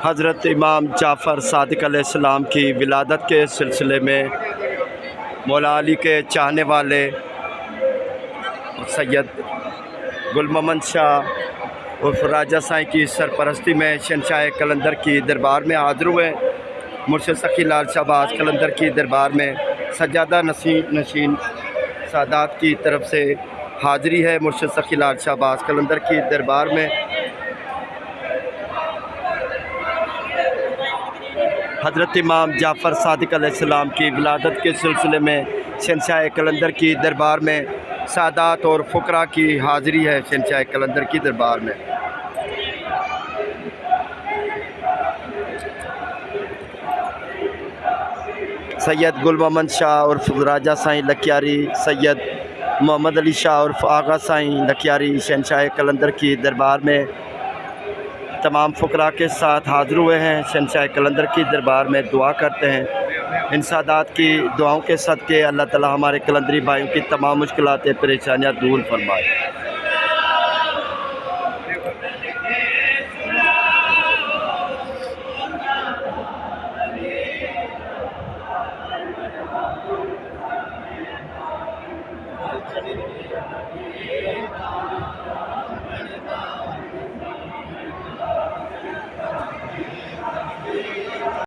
हज़रत इमाम जाफ़र सादिक़ अलैहिस्सलाम की विलादत के सिलसिले में मौला अली के चाहने वाले सैयद गुल मोहम्मद शाह उर्फ राजा साईं की सरपरस्ती में शहंशाह कलंदर की दरबार में हाज़िर हुए। मुर्शिद सखी लाल शाहबाज कलंदर की दरबार में सज्जादा नशीन सादात की तरफ से हाज़िरी है। मुर्शिद सखी लाल शाहबाज कलंदर की दरबार में हज़रत इमाम जाफ़र सादिक़ अलैहिस्सलाम की विलादत के सिलसिले में शहंशाह कलंदर की दरबार में सादात और फ़ुक़रा की हाज़िरी है। शहंशाह कलंदर की दरबार में सैयद गुल मोहम्मद शाह उर्फ राजा साईं लखियारी, सैयद मोहम्मद अली शाह उर्फ आगा साईं लखियारी शहंशाह कलंदर की दरबार में तमाम फ़ुक़रा के साथ हाज़िर हुए हैं। शहंशाह कलंदर की दरबार में दुआ करते हैं। इन सादात की दुआओं के सदक़े अल्लाह ताला हमारे कलंदरी भाइयों की तमाम मुश्किलात परेशानियाँ दूर फरमाए।